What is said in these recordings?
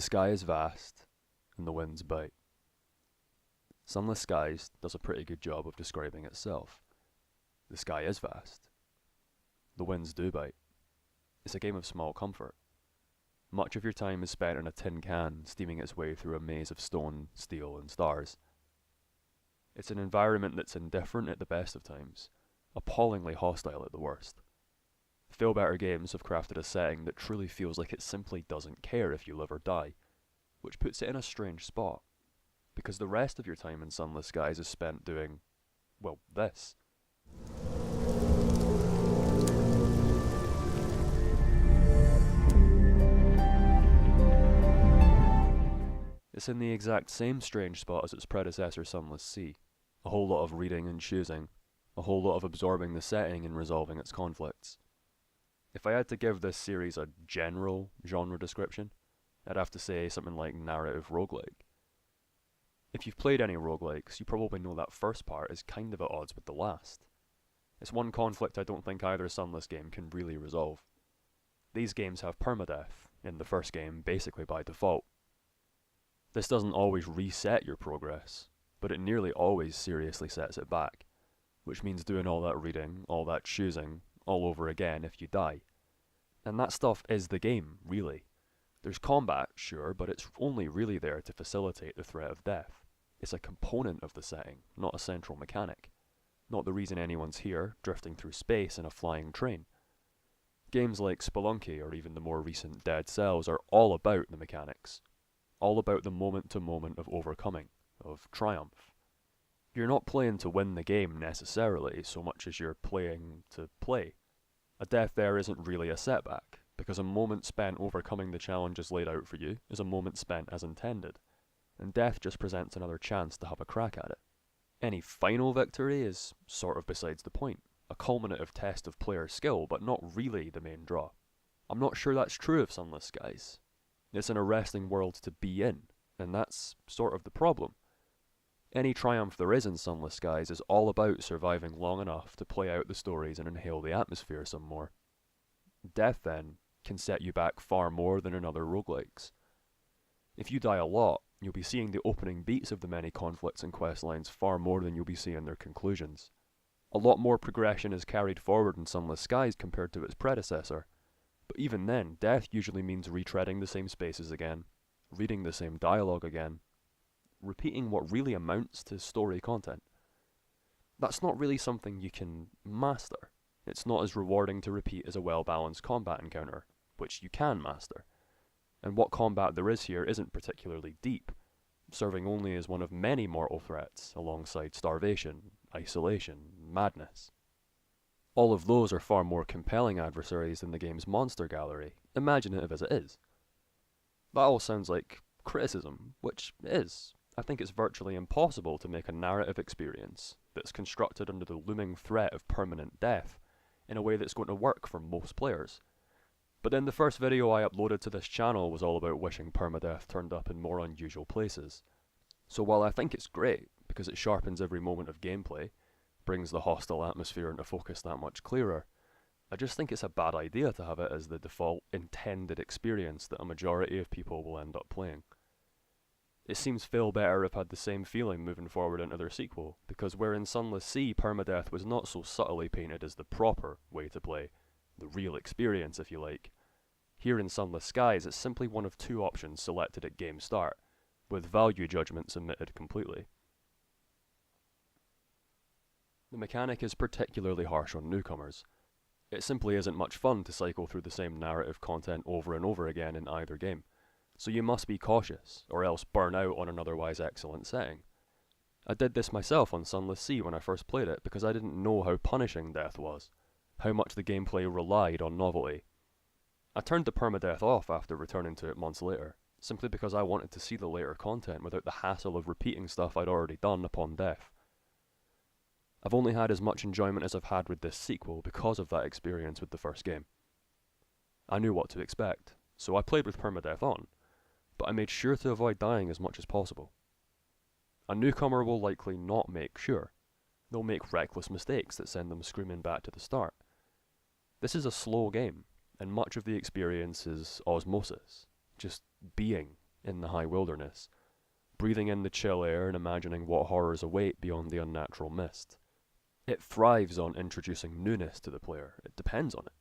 sky is vast, and the winds bite. Sunless Skies does a pretty good job of describing itself. The sky is vast. The winds do bite. It's a game of small comfort. Much of your time is spent in a tin can, steaming its way through a maze of stone, steel, and stars. It's an environment that's indifferent at the best of times, appallingly hostile at the worst. Feel Better Games have crafted a setting that truly feels like it simply doesn't care if you live or die, which puts it in a strange spot, because the rest of your time in Sunless Skies is spent doing, well, this. It's in the exact same strange spot as its predecessor Sunless Sea. A whole lot of reading and choosing, a whole lot of absorbing the setting and resolving its conflicts. If I had to give this series a general genre description, I'd have to say something like narrative roguelike. If you've played any roguelikes, you probably know that first part is kind of at odds with the last. It's one conflict I don't think either Sunless game can really resolve. These games have permadeath, in the first game basically by default. This doesn't always reset your progress, but it nearly always seriously sets it back, which means doing all that reading, all that choosing, all over again if you die. And that stuff is the game, really. There's combat, sure, but it's only really there to facilitate the threat of death. It's a component of the setting, not a central mechanic. Not the reason anyone's here, drifting through space in a flying train. Games like Spelunky, or even the more recent Dead Cells, are all about the mechanics. All about the moment-to-moment of overcoming, of triumph. You're not playing to win the game necessarily, so much as you're playing to play. A death there isn't really a setback, because a moment spent overcoming the challenges laid out for you is a moment spent as intended, and death just presents another chance to have a crack at it. Any final victory is sort of besides the point, a culminative test of player skill, but not really the main draw. I'm not sure that's true of Sunless Skies. It's an arresting world to be in, and that's sort of the problem. Any triumph there is in Sunless Skies is all about surviving long enough to play out the stories and inhale the atmosphere some more. Death, then, can set you back far more than in other roguelikes. If you die a lot, you'll be seeing the opening beats of the many conflicts and questlines far more than you'll be seeing their conclusions. A lot more progression is carried forward in Sunless Skies compared to its predecessor, but even then, death usually means retreading the same spaces again, reading the same dialogue again, repeating what really amounts to story content. That's not really something you can master. It's not as rewarding to repeat as a well-balanced combat encounter, which you can master. And what combat there is here isn't particularly deep, serving only as one of many mortal threats alongside starvation, isolation, madness. All of those are far more compelling adversaries than the game's monster gallery, imaginative as it is. That all sounds like criticism, which is. I think it's virtually impossible to make a narrative experience that's constructed under the looming threat of permanent death in a way that's going to work for most players. But then the first video I uploaded to this channel was all about wishing permadeath turned up in more unusual places. So while I think it's great, because it sharpens every moment of gameplay, brings the hostile atmosphere into focus that much clearer, I just think it's a bad idea to have it as the default intended experience that a majority of people will end up playing. It seems Feel Better have had the same feeling moving forward into their sequel, because where in Sunless Sea permadeath was not so subtly painted as the proper way to play, the real experience if you like, here in Sunless Skies it's simply one of two options selected at game start, with value judgments omitted completely. The mechanic is particularly harsh on newcomers. It simply isn't much fun to cycle through the same narrative content over and over again in either game, so you must be cautious, or else burn out on an otherwise excellent setting. I did this myself on Sunless Sea when I first played it because I didn't know how punishing death was, how much the gameplay relied on novelty. I turned the permadeath off after returning to it months later, simply because I wanted to see the later content without the hassle of repeating stuff I'd already done upon death. I've only had as much enjoyment as I've had with this sequel because of that experience with the first game. I knew what to expect, so I played with permadeath on, but I made sure to avoid dying as much as possible. A newcomer will likely not make sure. They'll make reckless mistakes that send them screaming back to the start. This is a slow game, and much of the experience is osmosis, just being in the high wilderness, breathing in the chill air and imagining what horrors await beyond the unnatural mist. It thrives on introducing newness to the player. It depends on it.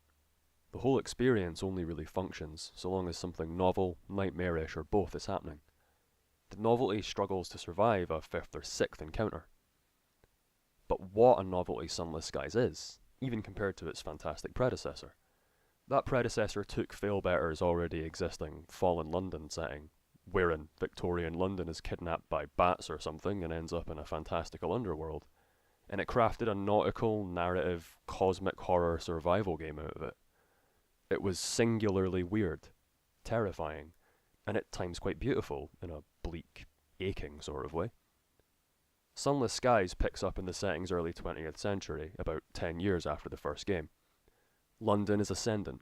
The whole experience only really functions so long as something novel, nightmarish, or both is happening. The novelty struggles to survive a fifth or sixth encounter. But what a novelty Sunless Skies is, even compared to its fantastic predecessor. That predecessor took Failbetter's already existing Fallen London setting, wherein Victorian London is kidnapped by bats or something and ends up in a fantastical underworld, and it crafted a nautical, narrative, cosmic horror survival game out of it. It was singularly weird, terrifying, and at times quite beautiful in a bleak, aching sort of way. Sunless Skies picks up in the setting's early 20th century, about 10 years after the first game. London is ascendant.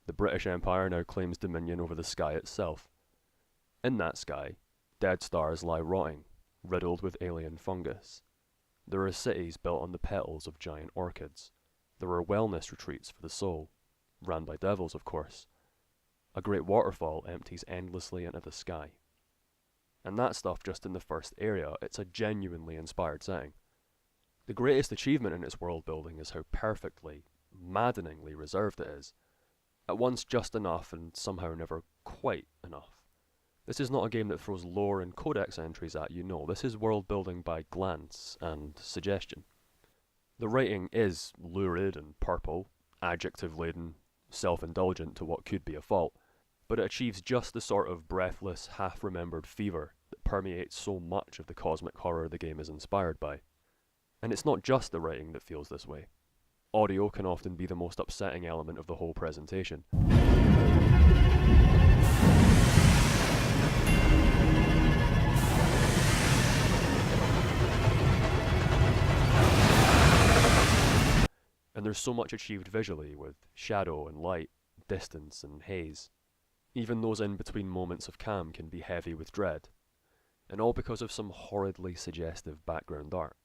The British Empire now claims dominion over the sky itself. In that sky, dead stars lie rotting, riddled with alien fungus. There are cities built on the petals of giant orchids. There are wellness retreats for the soul, ran by devils of course. A great waterfall empties endlessly into the sky. And that stuff just in the first area, it's a genuinely inspired setting. The greatest achievement in its world building is how perfectly, maddeningly reserved it is. At once just enough and somehow never quite enough. This is not a game that throws lore and codex entries at you, no. This is world building by glance and suggestion. The writing is lurid and purple, adjective-laden, self-indulgent to what could be a fault, but it achieves just the sort of breathless, half-remembered fever that permeates so much of the cosmic horror the game is inspired by. And it's not just the writing that feels this way. Audio can often be the most upsetting element of the whole presentation. And there's so much achieved visually with shadow and light, distance and haze. Even those in-between moments of calm can be heavy with dread, and all because of some horridly suggestive background art.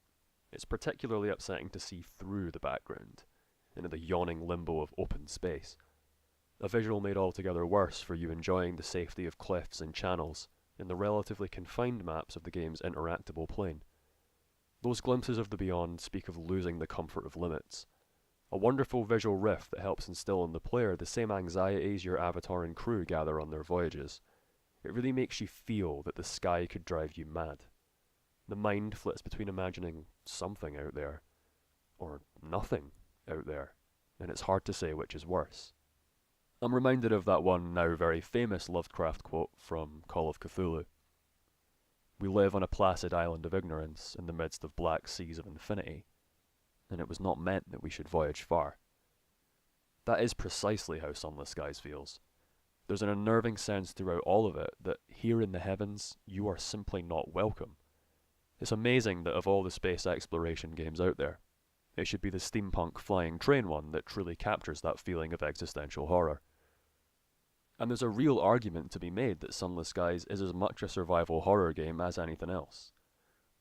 It's particularly upsetting to see through the background, into the yawning limbo of open space. A visual made altogether worse for you enjoying the safety of cliffs and channels in the relatively confined maps of the game's interactable plane. Those glimpses of the beyond speak of losing the comfort of limits. A wonderful visual riff that helps instill in the player the same anxieties your avatar and crew gather on their voyages. It really makes you feel that the sky could drive you mad. The mind flits between imagining something out there, or nothing out there, and it's hard to say which is worse. I'm reminded of that one now very famous Lovecraft quote from Call of Cthulhu. We live on a placid island of ignorance in the midst of black seas of infinity, and it was not meant that we should voyage far. That is precisely how Sunless Skies feels. There's an unnerving sense throughout all of it that here in the heavens, you are simply not welcome. It's amazing that of all the space exploration games out there, it should be the steampunk flying train one that truly captures that feeling of existential horror. And there's a real argument to be made that Sunless Skies is as much a survival horror game as anything else.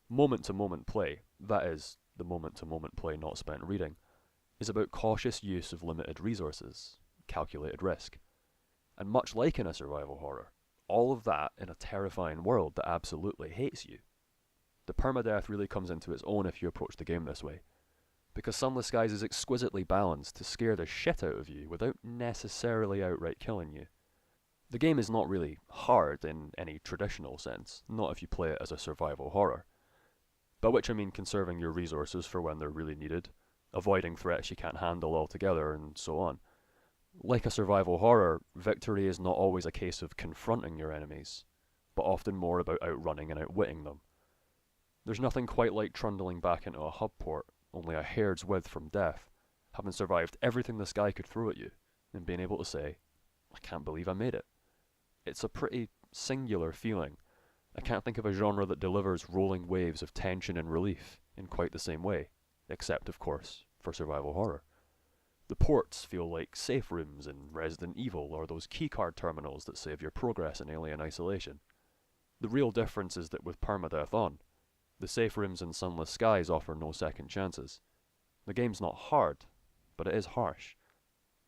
Moment-to-moment play, that is, the moment-to-moment play not spent reading, is about cautious use of limited resources, calculated risk. And much like in a survival horror, all of that in a terrifying world that absolutely hates you. The permadeath really comes into its own if you approach the game this way, because Sunless Skies is exquisitely balanced to scare the shit out of you without necessarily outright killing you. The game is not really hard in any traditional sense, not if you play it as a survival horror. By which I mean conserving your resources for when they're really needed, avoiding threats you can't handle altogether, and so on. Like a survival horror, victory is not always a case of confronting your enemies, but often more about outrunning and outwitting them. There's nothing quite like trundling back into a hub port, only a hair's width from death, having survived everything the sky could throw at you, and being able to say, I can't believe I made it. It's a pretty singular feeling. I can't think of a genre that delivers rolling waves of tension and relief in quite the same way, except, of course, for survival horror. The ports feel like safe rooms in Resident Evil or those keycard terminals that save your progress in Alien Isolation. The real difference is that with permadeath on, the safe rooms in Sunless Skies offer no second chances. The game's not hard, but it is harsh.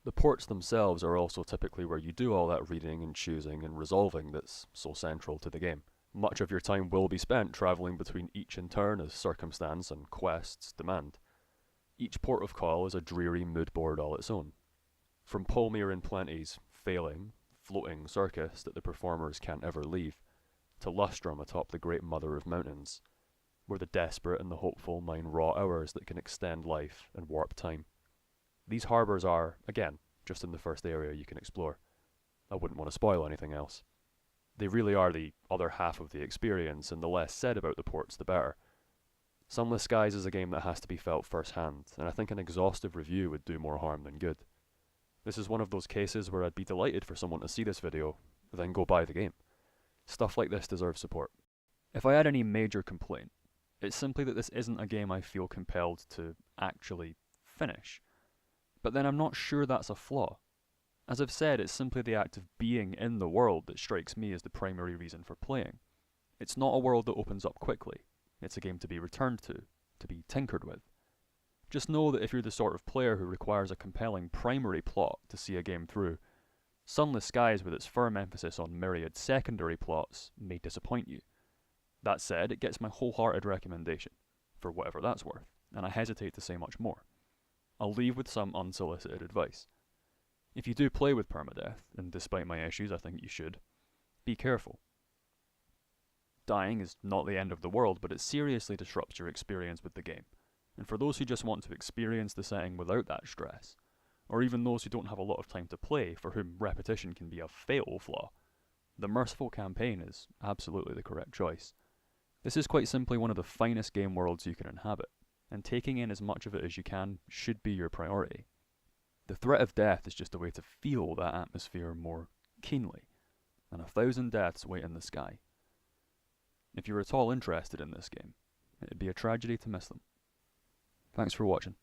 The ports themselves are also typically where you do all that reading and choosing and resolving that's so central to the game. Much of your time will be spent travelling between each in turn as circumstance and quests demand. Each port of call is a dreary mood board all its own. From Polmere in Plenty's failing, floating circus that the performers can't ever leave, to Lustrum atop the great mother of mountains, where the desperate and the hopeful mine raw hours that can extend life and warp time. These harbours are, again, just in the first area you can explore. I wouldn't want to spoil anything else. They really are the other half of the experience, and the less said about the ports the better. Sunless Skies is a game that has to be felt firsthand, and I think an exhaustive review would do more harm than good. This is one of those cases where I'd be delighted for someone to see this video, then go buy the game. Stuff like this deserves support. If I had any major complaint, it's simply that this isn't a game I feel compelled to actually finish. But then I'm not sure that's a flaw. As I've said, it's simply the act of being in the world that strikes me as the primary reason for playing. It's not a world that opens up quickly. It's a game to be returned to be tinkered with. Just know that if you're the sort of player who requires a compelling primary plot to see a game through, Sunless Skies with its firm emphasis on myriad secondary plots may disappoint you. That said, it gets my wholehearted recommendation, for whatever that's worth, and I hesitate to say much more. I'll leave with some unsolicited advice. If you do play with permadeath, and despite my issues I think you should, be careful. Dying is not the end of the world, but it seriously disrupts your experience with the game. And for those who just want to experience the setting without that stress, or even those who don't have a lot of time to play, for whom repetition can be a fatal flaw, the merciful campaign is absolutely the correct choice. This is quite simply one of the finest game worlds you can inhabit, and taking in as much of it as you can should be your priority. The threat of death is just a way to feel that atmosphere more keenly, and 1,000 deaths wait in the sky. If you're at all interested in this game, it'd be a tragedy to miss them. Thanks for watching.